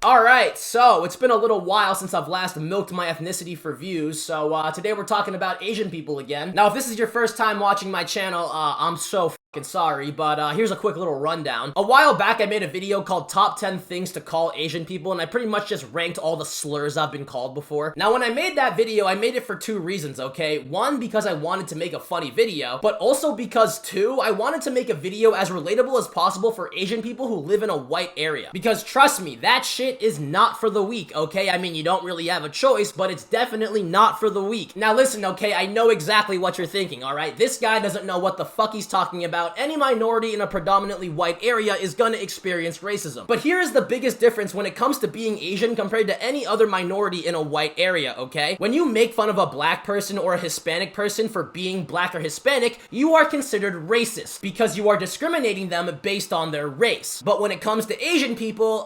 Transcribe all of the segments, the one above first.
Alright, so it's been a little while since I've last milked my ethnicity for views, so today we're talking about Asian people again. Now, if this is your first time watching my channel, I'm so fucking sorry, but here's a quick little rundown. A while back, I made a video called Top 10 Things to Call Asian People, and I pretty much just ranked all the slurs I've been called before. Now, when I made that video, I made it for two reasons, okay? One, because I wanted to make a funny video, but also because, two, I wanted to make a video as relatable as possible for Asian people who live in a white area. Because trust me, that shit is not for the weak, okay? I mean, you don't really have a choice, but it's definitely not for the weak. Now listen, okay, I know exactly what you're thinking, alright? This guy doesn't know what the fuck he's talking about. Any minority in a predominantly white area is gonna experience racism. But here is the biggest difference when it comes to being Asian compared to any other minority in a white area, okay? When you make fun of a black person or a Hispanic person for being black or Hispanic, you are considered racist because you are discriminating them based on their race. But when it comes to Asian people,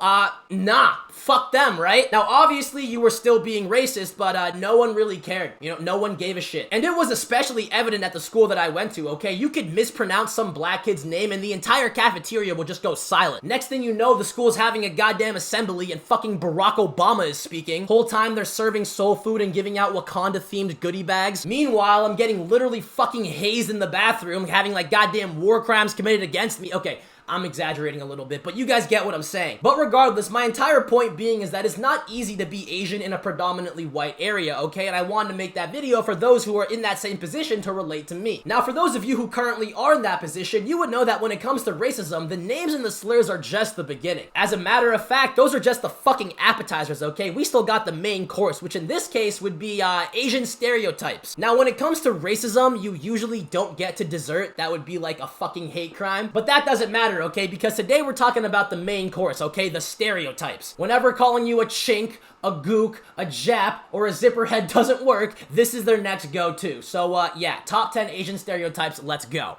nah. Fuck them, right? Now, obviously, you were still being racist, but no one really cared. You know, no one gave a shit. And it was especially evident at the school that I went to, okay? You could mispronounce some black kid's name and the entire cafeteria will just go silent. Next thing you know, the school's having a goddamn assembly and fucking Barack Obama is speaking. Whole time they're serving soul food and giving out Wakanda-themed goodie bags. Meanwhile, I'm getting literally fucking hazed in the bathroom, having like goddamn war crimes committed against me. Okay, I'm exaggerating a little bit, but you guys get what I'm saying. But regardless, my entire point being is that it's not easy to be Asian in a predominantly white area, okay? And I wanted to make that video for those who are in that same position to relate to me. Now, for those of you who currently are in that position, you would know that when it comes to racism, the names and the slurs are just the beginning. As a matter of fact, those are just the fucking appetizers, okay? We still got the main course, which in this case would be Asian stereotypes. Now, when it comes to racism, you usually don't get to dessert. That would be like a fucking hate crime, but that doesn't matter, okay? Because today we're talking about the main course, okay? The stereotypes. Whenever calling you a chink, a gook, a Jap, or a zipperhead doesn't work, this is their next go-to. So, yeah, top 10 Asian stereotypes, let's go.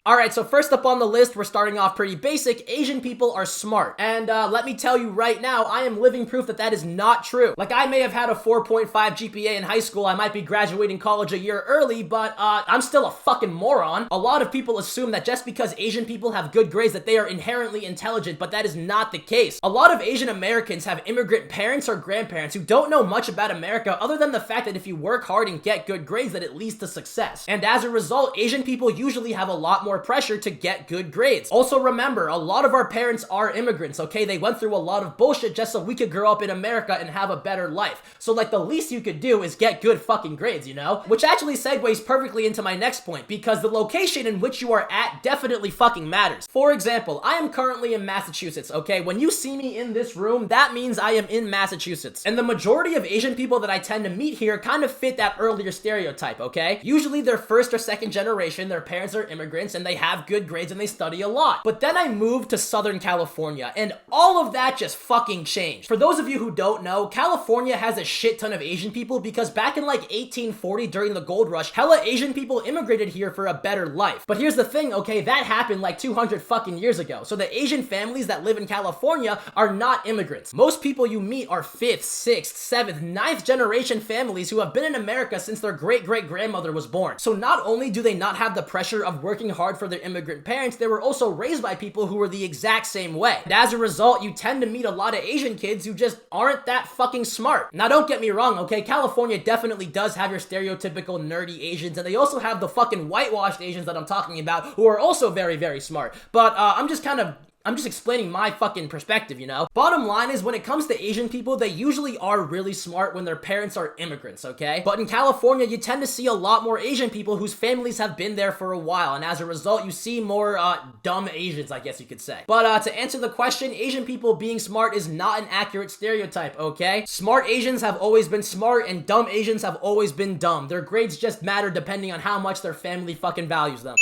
Alright, so first up on the list, we're starting off pretty basic. Asian people are smart. And let me tell you right now, I am living proof that that is not true. Like, I may have had a 4.5 GPA in high school, I might be graduating college a year early, but I'm still a fucking moron. A lot of people assume that just because Asian people have good grades that they are inherently intelligent, but that is not the case. A lot of Asian Americans have immigrant parents or grandparents who don't know much about America other than the fact that if you work hard and get good grades, that it leads to success. And as a result, Asian people usually have a lot more pressure to get good grades. Also remember, a lot of our parents are immigrants, okay? They went through a lot of bullshit just so we could grow up in America and have a better life. So like the least you could do is get good fucking grades, you know? Which actually segues perfectly into my next point, because the location in which you are at definitely fucking matters. For example, I am currently in Massachusetts, okay? When you see me in this room, that means I am in Massachusetts. And the majority of Asian people that I tend to meet here kind of fit that earlier stereotype, okay? Usually they're first or second generation, their parents are immigrants, and they have good grades and they study a lot. But then I moved to Southern California and all of that just fucking changed. For those of you who don't know, California has a shit ton of Asian people because back in like 1840 during the gold rush, hella Asian people immigrated here for a better life. But here's the thing, okay, that happened like 200 fucking years ago. So the Asian families that live in California are not immigrants. Most people you meet are 5th, 6th, 7th, 9th generation families who have been in America since their great-great-grandmother was born. So not only do they not have the pressure of working hard for their immigrant parents, they were also raised by people who were the exact same way. And as a result, you tend to meet a lot of Asian kids who just aren't that fucking smart. Now don't get me wrong, okay, California definitely does have your stereotypical nerdy Asians, and they also have the fucking whitewashed Asians that I'm talking about who are also very, very smart. But I'm just explaining my fucking perspective, you know? Bottom line is, when it comes to Asian people, they usually are really smart when their parents are immigrants, okay? But in California, you tend to see a lot more Asian people whose families have been there for a while, and as a result, you see more, dumb Asians, I guess you could say. But, to answer the question, Asian people being smart is not an accurate stereotype, okay? Smart Asians have always been smart, and dumb Asians have always been dumb. Their grades just matter depending on how much their family fucking values them.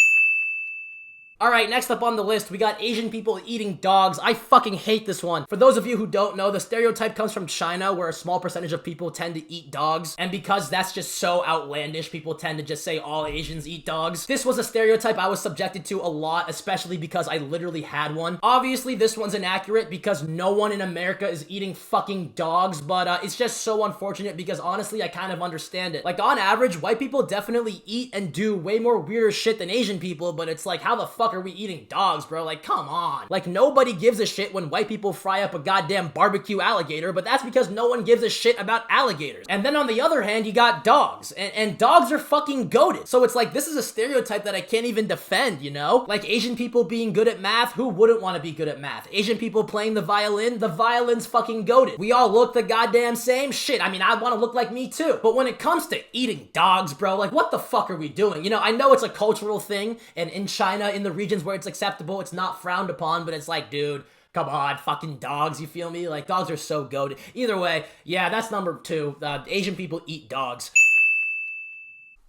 Alright, next up on the list, we got Asian people eating dogs. I fucking hate this one. For those of you who don't know, the stereotype comes from China, where a small percentage of people tend to eat dogs. And because that's just so outlandish, people tend to just say all Asians eat dogs. This was a stereotype I was subjected to a lot, especially because I literally had one. Obviously, this one's inaccurate because no one in America is eating fucking dogs, but it's just so unfortunate because honestly, I kind of understand it. Like, on average, white people definitely eat and do way more weirder shit than Asian people, but it's like, how the fuck fuck are we eating dogs, bro? Like, come on. Like, nobody gives a shit when white people fry up a goddamn barbecue alligator, but that's because no one gives a shit about alligators. And then on the other hand, you got dogs, and dogs are fucking goated. So it's like, this is a stereotype that I can't even defend, you know? Like, Asian people being good at math, who wouldn't want to be good at math? Asian people playing the violin's fucking goated. We all look the goddamn same. Shit, I mean, I want to look like me too. But when it comes to eating dogs, bro, like, what the fuck are we doing? You know, I know it's a cultural thing, and in China, in the regions where it's acceptable, it's not frowned upon, but it's like, dude, come on, fucking dogs, you feel me? Like, dogs are so goated. Either way, yeah, that's number 2. Asian people eat dogs.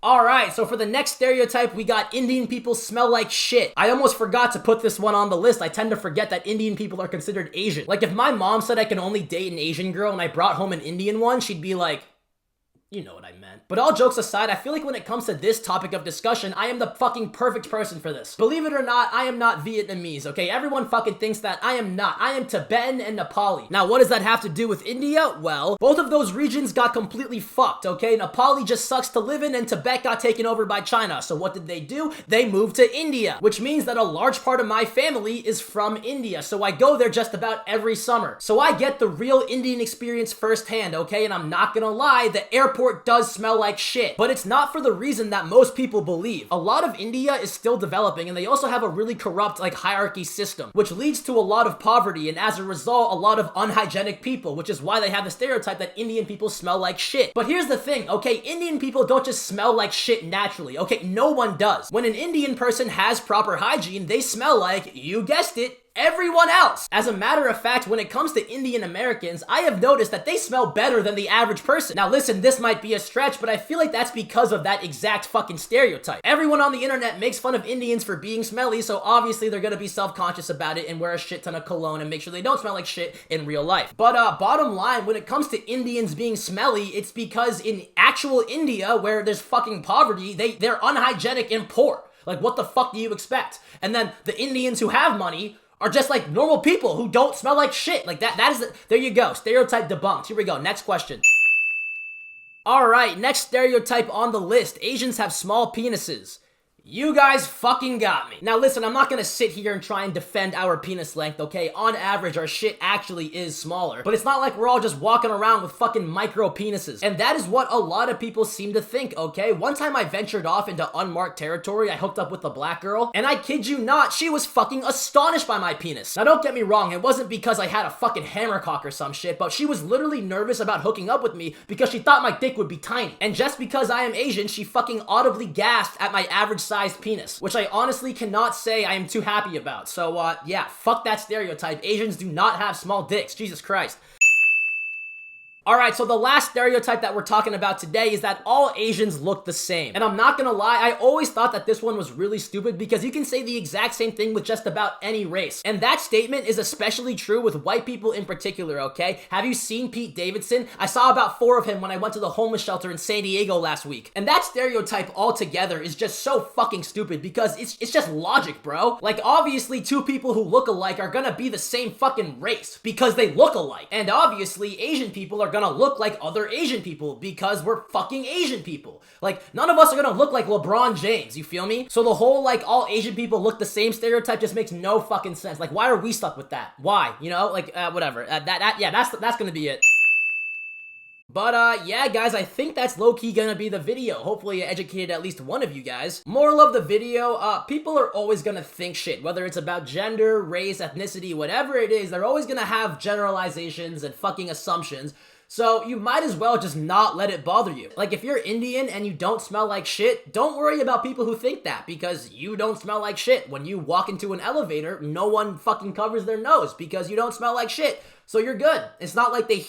Alright, so for the next stereotype, we got Indian people smell like shit. I almost forgot to put this one on the list. I tend to forget that Indian people are considered Asian. Like, if my mom said I can only date an Asian girl and I brought home an Indian one, she'd be like, you know what I meant. But all jokes aside, I feel like when it comes to this topic of discussion, I am the fucking perfect person for this. Believe it or not, I am not Vietnamese, okay? Everyone fucking thinks that. I am not. I am Tibetan and Nepali. Now, what does that have to do with India? Well, both of those regions got completely fucked, okay? Nepali just sucks to live in, and Tibet got taken over by China. So what did they do? They moved to India, which means that a large part of my family is from India. So I go there just about every summer. So I get the real Indian experience firsthand, okay? And I'm not gonna lie, the airport does smell like shit, but it's not for the reason that most people believe. A lot of India is still developing, and they also have a really corrupt, like, hierarchy system, which leads to a lot of poverty, and as a result, a lot of unhygienic people, which is why they have the stereotype that Indian people smell like shit. But here's the thing, okay? Indian people don't just smell like shit naturally, okay? No one does. When an Indian person has proper hygiene, they smell like, you guessed it, everyone else. As a matter of fact, when it comes to Indian Americans, I have noticed that they smell better than the average person. Now listen, this might be a stretch, but I feel like that's because of that exact fucking stereotype. Everyone on the internet makes fun of Indians for being smelly, so obviously they're gonna be self-conscious about it and wear a shit ton of cologne and make sure they don't smell like shit in real life. But bottom line, when it comes to Indians being smelly, it's because in actual India, where there's fucking poverty, they're unhygienic and poor. Like, what the fuck do you expect? And then the Indians who have money are just like normal people who don't smell like shit. Like there you go. Stereotype debunked. Here we go. Next question. Alright, next stereotype on the list. Asians have small penises. You guys fucking got me. Now listen, I'm not gonna sit here and try and defend our penis length, okay? On average, our shit actually is smaller. But it's not like we're all just walking around with fucking micro penises. And that is what a lot of people seem to think, okay? One time I ventured off into unmarked territory, I hooked up with a black girl, and I kid you not, she was fucking astonished by my penis. Now don't get me wrong, it wasn't because I had a fucking hammercock or some shit, but she was literally nervous about hooking up with me because she thought my dick would be tiny. And just because I am Asian, she fucking audibly gasped at my average size penis, which I honestly cannot say I am too happy about. So, yeah, fuck that stereotype. Asians do not have small dicks. Jesus Christ. Alright, so the last stereotype that we're talking about today is that all Asians look the same. And I'm not gonna lie, I always thought that this one was really stupid because you can say the exact same thing with just about any race. And that statement is especially true with white people in particular, okay? Have you seen Pete Davidson? I saw about 4 of him when I went to the homeless shelter in San Diego last week. And that stereotype altogether is just so fucking stupid because it's just logic, bro. Like, obviously, 2 people who look alike are gonna be the same fucking race because they look alike. And obviously, Asian people are gonna look like other Asian people because we're fucking Asian people. Like, none of us are gonna look like LeBron James, you feel me? So the whole, like, all Asian people look the same stereotype just makes no fucking sense. Like, why are we stuck with that? Why? You know? Like, whatever. Yeah, that's gonna be it. But, yeah, guys, I think that's low-key gonna be the video. Hopefully I educated at least one of you guys. Moral of the video, people are always gonna think shit. Whether it's about gender, race, ethnicity, whatever it is, they're always gonna have generalizations and fucking assumptions. So you might as well just not let it bother you. Like, if you're Indian and you don't smell like shit, don't worry about people who think that because you don't smell like shit. When you walk into an elevator, no one fucking covers their nose because you don't smell like shit. So you're good. It's not like they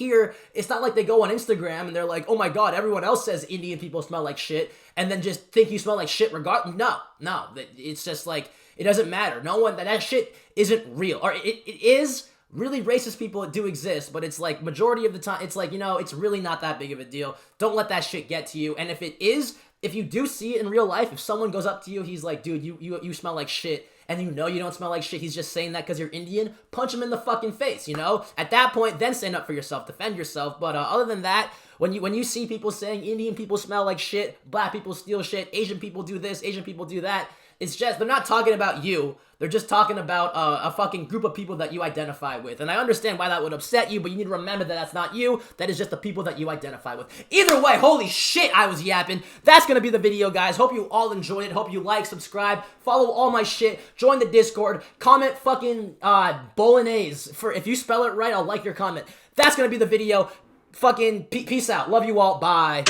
go on Instagram and they're like, oh my god, everyone else says Indian people smell like shit, and then just think you smell like shit regardless. No. It's just like, it doesn't matter. No one, that shit isn't real. Or it is. Really racist people do exist, but it's like majority of the time, it's like, you know, it's really not that big of a deal. Don't let that shit get to you. And if it is, if you do see it in real life, if someone goes up to you, he's like, dude, you smell like shit, and you know you don't smell like shit, he's just saying that because you're Indian, punch him in the fucking face, you know? At that point, then stand up for yourself, defend yourself. But other than that, when you see people saying Indian people smell like shit, black people steal shit, Asian people do this, Asian people do that, It's just, they're not talking about you. They're just talking about a fucking group of people that you identify with. And I understand why that would upset you, but you need to remember that that's not you. That is just the people that you identify with. Either way, holy shit, I was yapping. That's gonna be the video, guys. Hope you all enjoyed it. Hope you like, subscribe, follow all my shit, join the Discord, comment fucking bolognese. If you spell it right, I'll like your comment. That's gonna be the video. Fucking peace out. Love you all. Bye.